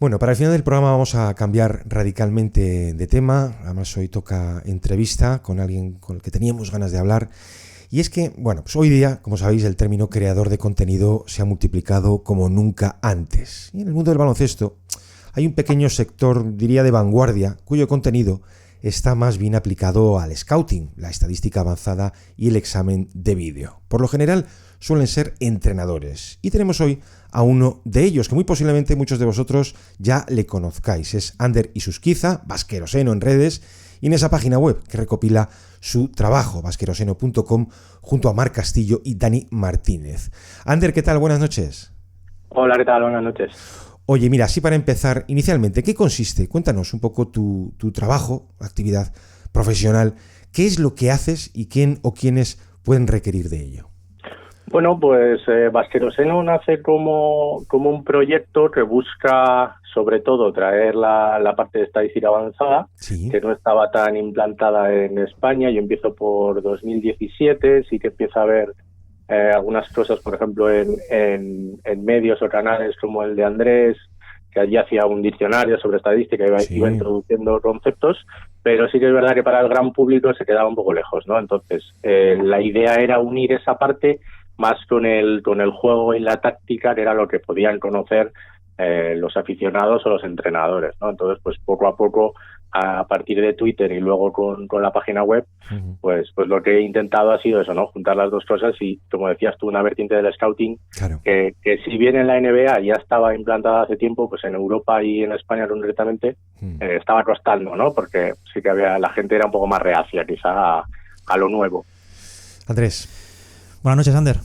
Bueno, para el final del programa vamos a cambiar radicalmente de tema. Además, hoy toca entrevista con alguien con el que teníamos ganas de hablar. Y es que, bueno, pues hoy día, como sabéis, el término creador de contenido se ha multiplicado como nunca antes. Y en el mundo del baloncesto hay un pequeño sector, diría, de vanguardia, cuyo contenido está más bien aplicado al scouting, la estadística avanzada y el examen de vídeo. Por lo general suelen ser entrenadores. Y tenemos hoy a uno de ellos, que muy posiblemente muchos de vosotros ya le conozcáis. Es Ander Isusquiza, basqueroseno en redes, y en esa página web que recopila su trabajo, basqueroseno.com, junto a Marc Castillo y Dani Martínez. Ander, ¿qué tal? Buenas noches. Hola, ¿qué tal? Buenas noches. Oye, mira, así para empezar, inicialmente, ¿qué consiste? Cuéntanos un poco tu trabajo, actividad profesional. ¿Qué es lo que haces y quién o quiénes pueden requerir de ello? Bueno, pues Basqueroseno nace como un proyecto que busca, sobre todo, traer la parte de estadística avanzada, Sí. que no estaba tan implantada en España. Yo empiezo por 2017, sí que empieza a haber algunas cosas, por ejemplo, en medios o canales como el de Andrés, que allí hacía un diccionario sobre estadística y iba introduciendo conceptos, pero sí que es verdad que para el gran público se quedaba un poco lejos, ¿no? Entonces, la idea era unir esa parte más con el juego y la táctica, que era lo que podían conocer los aficionados o los entrenadores, ¿no? Entonces, pues poco a poco, a partir de Twitter y luego con la página web, pues lo que he intentado ha sido eso, ¿no? Juntar las dos cosas y, como decías tú, una vertiente del scouting, Claro. que si bien en la NBA ya estaba implantada hace tiempo, pues en Europa y en España concretamente estaba costando, ¿no? Porque sí que la gente era un poco más reacia quizá a lo nuevo. Andrés. Buenas noches, Ander.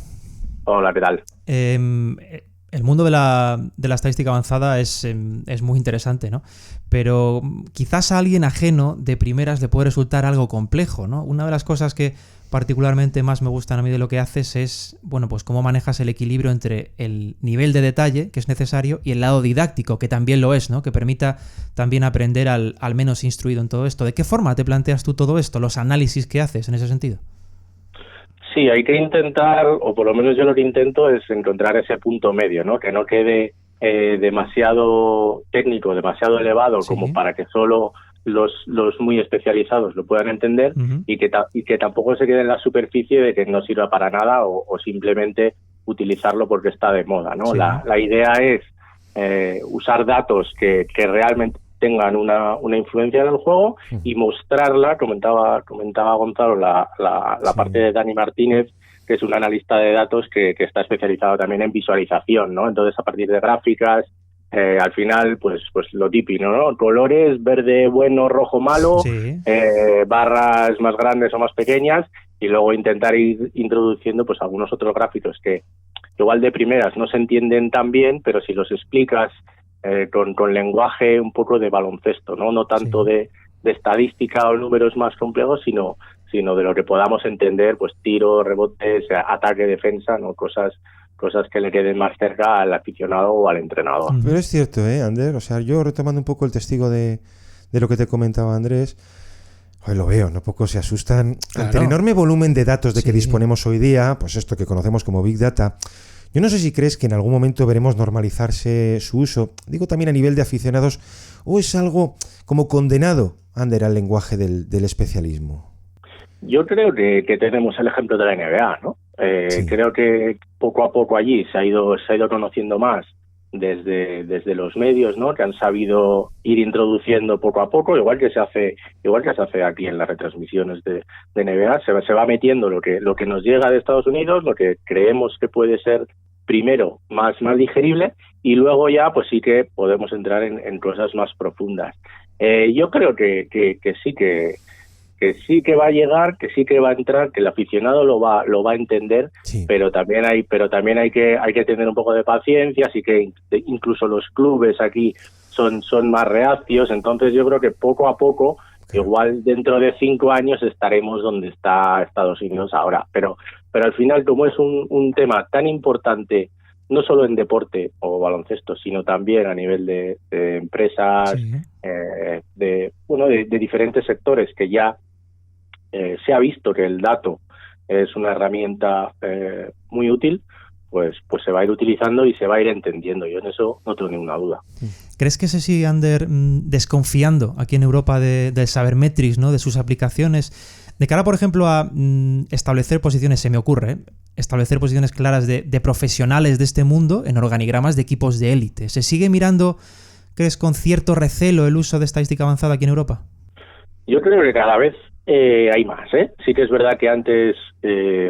Hola, ¿qué tal? El mundo de la estadística avanzada es muy interesante, ¿no? Pero quizás a alguien ajeno de primeras le puede resultar algo complejo, ¿no? Una de las cosas que particularmente más me gustan a mí de lo que haces es, bueno, pues cómo manejas el equilibrio entre el nivel de detalle que es necesario y el lado didáctico, que también lo es, ¿no? Que permita también aprender al menos instruido en todo esto. ¿De qué forma te planteas tú todo esto, los análisis que haces en ese sentido? Sí, hay que intentar, o por lo menos yo lo que intento es encontrar ese punto medio, ¿no? Que no quede demasiado técnico, demasiado elevado, como para que solo los muy especializados lo puedan entender, y que tampoco se quede en la superficie de que no sirva para nada o simplemente utilizarlo porque está de moda, ¿no? Sí. La idea es usar datos que realmente tengan una influencia en el juego y mostrarla. Comentaba Gonzalo la parte de Dani Martínez, que es un analista de datos que está especializado también en visualización, ¿no? Entonces, a partir de gráficas, al final, pues lo típico, ¿no? Colores, verde bueno, rojo malo, barras más grandes o más pequeñas, y luego intentar ir introduciendo pues algunos otros gráficos que igual de primeras no se entienden tan bien, pero si los explicas con lenguaje un poco de baloncesto, no tanto de estadística o números más complejos, sino de lo que podamos entender, pues tiro, rebotes, ataque, defensa, no cosas que le queden más cerca al aficionado o al entrenador. Pero es cierto, Ander, o sea, yo retomando un poco el testigo de lo que te comentaba Andrés, hoy lo veo, ¿no? Poco se asustan ante el enorme volumen de datos de que disponemos hoy día, pues esto que conocemos como Big Data. Yo no sé si crees que en algún momento veremos normalizarse su uso, digo también a nivel de aficionados, o es algo como condenado, Ander, al lenguaje del especialismo. Yo creo que tenemos el ejemplo de la NBA, ¿no? Creo que poco a poco allí se ha ido conociendo más desde los medios, ¿no? Que han sabido ir introduciendo poco a poco, igual que se hace aquí en las retransmisiones de NBA, se va metiendo lo que nos llega de Estados Unidos, lo que creemos que puede ser primero más digerible, y luego ya pues sí que podemos entrar en cosas más profundas. Yo creo que sí que va a llegar, que sí que va a entrar, que el aficionado lo va a entender, pero también hay que tener un poco de paciencia, así que incluso los clubes aquí son más reacios. Entonces yo creo que poco a poco, igual dentro de 5 años estaremos donde está Estados Unidos ahora, pero al final, como es un tema tan importante, no solo en deporte o baloncesto, sino también a nivel de empresas, de diferentes sectores, que ya se ha visto que el dato es una herramienta muy útil, pues se va a ir utilizando y se va a ir entendiendo. Yo en eso no tengo ninguna duda. ¿Crees que se sigue, Ander, desconfiando aquí en Europa del Sabermetrics, ¿no? De sus aplicaciones? De cara, por ejemplo, a establecer posiciones, se me ocurre, establecer posiciones claras de profesionales de este mundo en organigramas de equipos de élite. ¿Se sigue mirando, crees, con cierto recelo el uso de estadística avanzada aquí en Europa? Yo creo que cada vez hay más, ¿eh? Sí que es verdad que antes,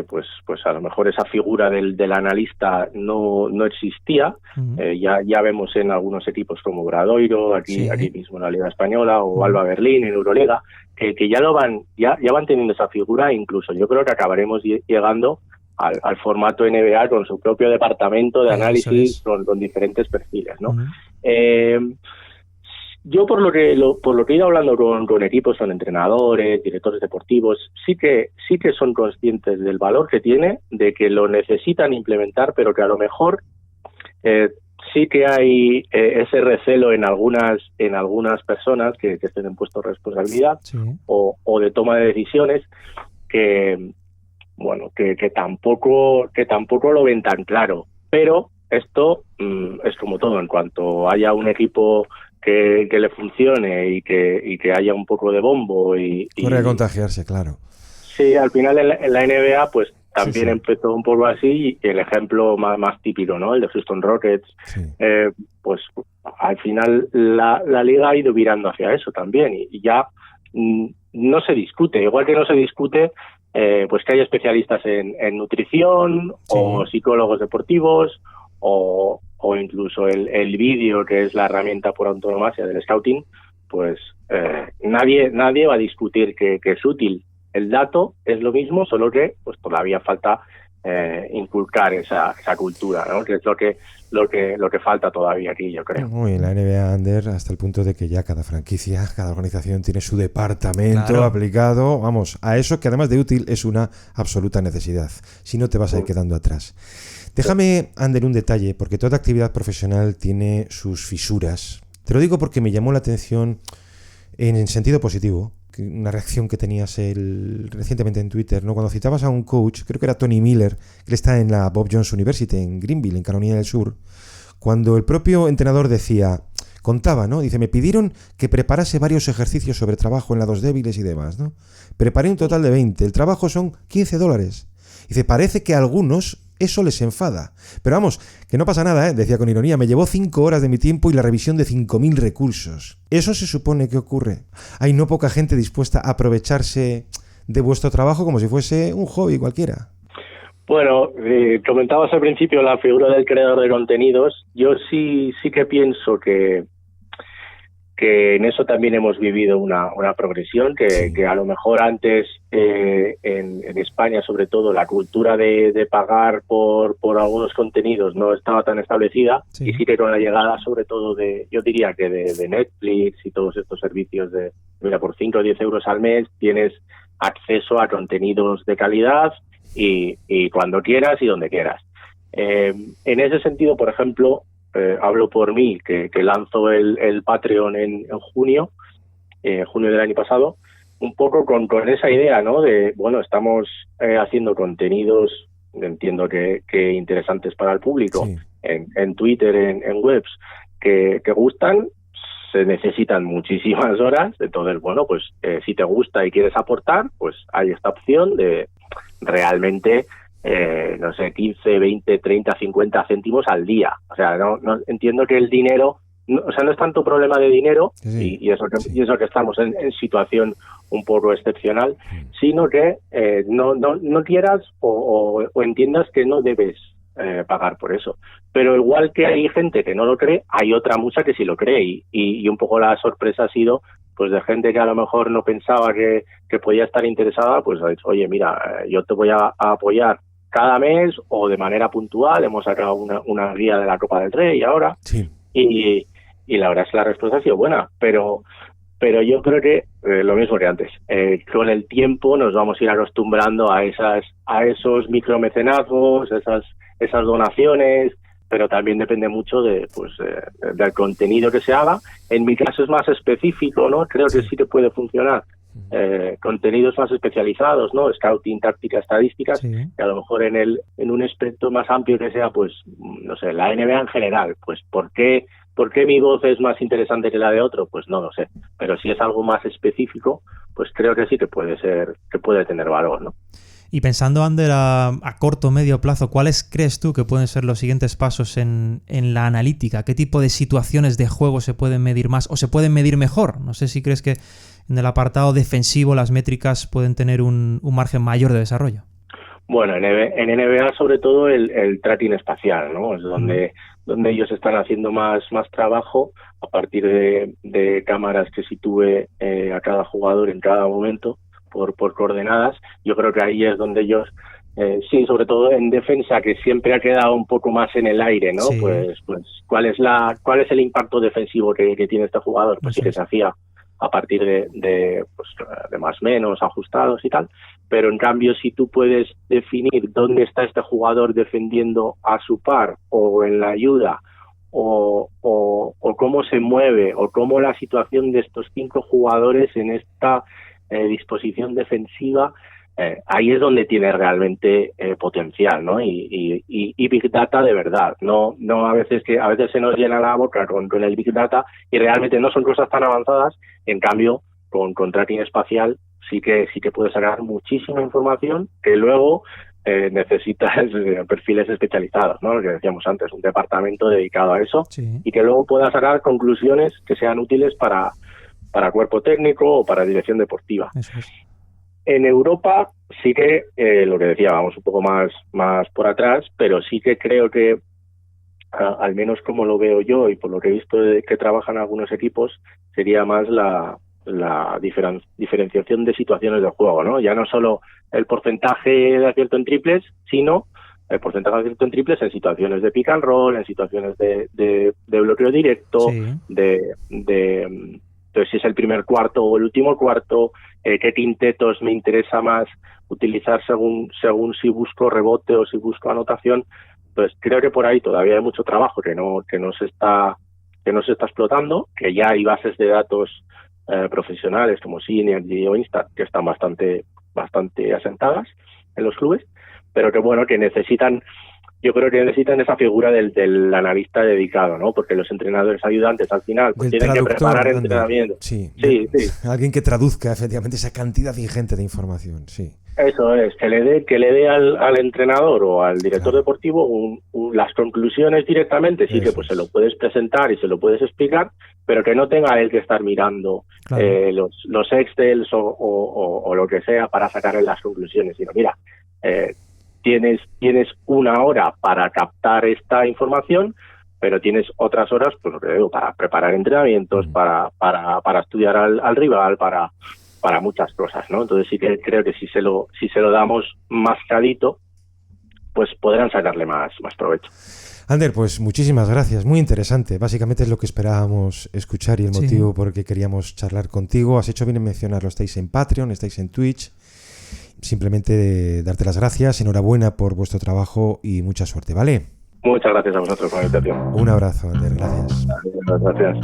pues a lo mejor esa figura del analista no existía. Uh-huh. Ya vemos en algunos equipos como Bradoiro, aquí mismo en la Liga Española, o Alba Berlín en Euroliga, que ya van teniendo esa figura. Incluso yo creo que acabaremos llegando al formato NBA con su propio departamento de análisis con diferentes perfiles, ¿no? Uh-huh. Yo por lo que he ido hablando con equipos, con entrenadores, directores deportivos, sí que son conscientes del valor que tiene, de que lo necesitan implementar, pero que a lo mejor sí que hay ese recelo en algunas personas que estén en puestos de responsabilidad o de toma de decisiones que tampoco lo ven tan claro. Pero esto es como todo, en cuanto haya un equipo que le funcione y que haya un poco de bombo corre a contagiarse, claro. Sí, al final en la NBA pues también empezó un poco así, y el ejemplo más típico, ¿no? El de Houston Rockets. Pues al final la liga ha ido virando hacia eso también, y ya no se discute, igual que no se discute pues que haya especialistas en nutrición o psicólogos deportivos o incluso el vídeo, que es la herramienta por antonomasia del scouting, pues nadie va a discutir que es útil. El dato es lo mismo, solo que pues todavía falta inculcar esa cultura, ¿no? Que es lo que falta todavía aquí, yo creo. En la NBA, Ander, hasta el punto de que ya cada franquicia, cada organización tiene su departamento aplicado, vamos, a eso que además de útil es una absoluta necesidad. Si no, te vas a ir quedando atrás. Déjame, Ander, un detalle, porque toda actividad profesional tiene sus fisuras. Te lo digo porque me llamó la atención en sentido positivo, una reacción que tenías recientemente en Twitter, ¿no? Cuando citabas a un coach, creo que era Tony Miller, que él está en la Bob Jones University en Greenville, en Carolina del Sur, cuando el propio entrenador contaba, ¿no? Dice, me pidieron que preparase varios ejercicios sobre trabajo en lados débiles y demás, ¿no? Preparé un total de 20, el trabajo son $15. Dice, parece que a algunos eso les enfada. Pero vamos, que no pasa nada, decía con ironía, me llevó 5 horas de mi tiempo y la revisión de 5.000 recursos. ¿Eso se supone que ocurre? Hay no poca gente dispuesta a aprovecharse de vuestro trabajo como si fuese un hobby cualquiera. Bueno, comentabas al principio la figura del creador de contenidos. Yo sí que pienso que en eso también hemos vivido una progresión, que a lo mejor antes en España, sobre todo, la cultura de pagar por algunos contenidos no estaba tan establecida, y sí que con la llegada, sobre todo, yo diría que de Netflix y todos estos servicios por 5 o 10 euros al mes tienes acceso a contenidos de calidad y cuando quieras y donde quieras. En ese sentido, por ejemplo, hablo por mí, que lanzo el Patreon en junio del año pasado, un poco con esa idea, ¿no? De, bueno, estamos haciendo contenidos, entiendo que interesantes para el público, en Twitter, en webs, que gustan, se necesitan muchísimas horas. Entonces, bueno, pues si te gusta y quieres aportar, pues hay esta opción de realmente 15, 20, 30, 50 céntimos al día. O sea, no entiendo que el dinero, no es tanto problema de dinero, y eso que estamos en situación un poco excepcional, sino que no quieras o entiendas que no debes pagar por eso. Pero igual que hay gente que no lo cree, hay otra mucha que sí lo cree, y un poco la sorpresa ha sido pues de gente que a lo mejor no pensaba que podía estar interesada, pues ha dicho, oye, mira, yo te voy a apoyar cada mes o de manera puntual. Hemos sacado una guía de la Copa del Rey ahora, y la verdad es que la respuesta ha sido buena, pero yo creo que lo mismo que antes, con el tiempo nos vamos a ir acostumbrando a esos micromecenazgos, esas donaciones, pero también depende mucho del contenido que se haga. En mi caso es más específico, ¿no? Creo que sí que puede funcionar contenidos más especializados, ¿no? Scouting, táctica, estadísticas, Sí. que a lo mejor en un aspecto más amplio que sea, pues, no sé, la NBA en general, pues, ¿por qué mi voz es más interesante que la de otro? Pues no lo sé, pero si es algo más específico, pues creo que sí que puede tener valor, ¿no? Y pensando, Ander, a corto o medio plazo, ¿cuáles crees tú que pueden ser los siguientes pasos en la analítica? ¿Qué tipo de situaciones de juego se pueden medir más o se pueden medir mejor? No sé si crees que en el apartado defensivo las métricas pueden tener un margen mayor de desarrollo. Bueno, en NBA sobre todo el tracking espacial, ¿no? Es donde ellos están haciendo más trabajo a partir de cámaras que sitúe a cada jugador en cada momento por coordenadas. Yo creo que ahí es donde ellos, sí, sobre todo en defensa, que siempre ha quedado un poco más en el aire, ¿no? Sí. Pues ¿cuál es el impacto defensivo que tiene este jugador? Pues sí que se hacía a partir de más menos ajustados y tal, pero en cambio si tú puedes definir dónde está este jugador defendiendo a su par o en la ayuda o cómo se mueve o cómo la situación de estos 5 jugadores en esta disposición defensiva, ahí es donde tiene realmente potencial, ¿no? Y Big Data de verdad, no a veces se nos llena la boca con el Big Data y realmente no son cosas tan avanzadas. En cambio, con tracking espacial sí que puedes sacar muchísima información que luego necesitas perfiles especializados, ¿no? Lo que decíamos antes, un departamento dedicado a eso, Sí. y que luego puedas sacar conclusiones que sean útiles para cuerpo técnico o para dirección deportiva. Eso es. En Europa sí que, lo que decía, vamos un poco más por atrás, pero sí que creo que, al menos como lo veo yo y por lo que he visto que trabajan algunos equipos, sería más la diferenciación de situaciones de juego, ¿no? Ya no solo el porcentaje de acierto en triples, sino el porcentaje de acierto en triples en situaciones de pick and roll, en situaciones de bloqueo directo, Sí. entonces si es el primer cuarto o el último cuarto, qué quintetos me interesa más utilizar según si busco rebote o si busco anotación. Pues creo que por ahí todavía hay mucho trabajo que no se está explotando, que ya hay bases de datos profesionales como Synergy o Instat que están bastante asentadas en los clubes, pero que bueno, que yo creo que necesitan esa figura del analista dedicado, ¿no? Porque los entrenadores ayudantes al final pues tienen que preparar entrenamiento. Sí. Sí. Alguien que traduzca efectivamente esa cantidad ingente de información, sí. Eso es, que le dé al entrenador o al director deportivo las conclusiones directamente, sí, que pues se lo puedes presentar y se lo puedes explicar, pero que no tenga él que estar mirando los Excels o lo que sea para sacar las conclusiones, sino mira, tienes 1 hora para captar esta información, pero tienes otras horas, pues lo que digo, para preparar entrenamientos, para estudiar al rival, para muchas cosas, ¿no? Entonces sí que creo que si se lo damos mascadito, pues podrán sacarle más provecho. Ander, pues muchísimas gracias, muy interesante. Básicamente es lo que esperábamos escuchar y el motivo por el que queríamos charlar contigo. Has hecho bien en mencionarlo, estáis en Patreon, estáis en Twitch. Simplemente darte las gracias, enhorabuena por vuestro trabajo y mucha suerte, ¿vale? Muchas gracias a vosotros por la invitación. Un abrazo, Ander, gracias. Gracias.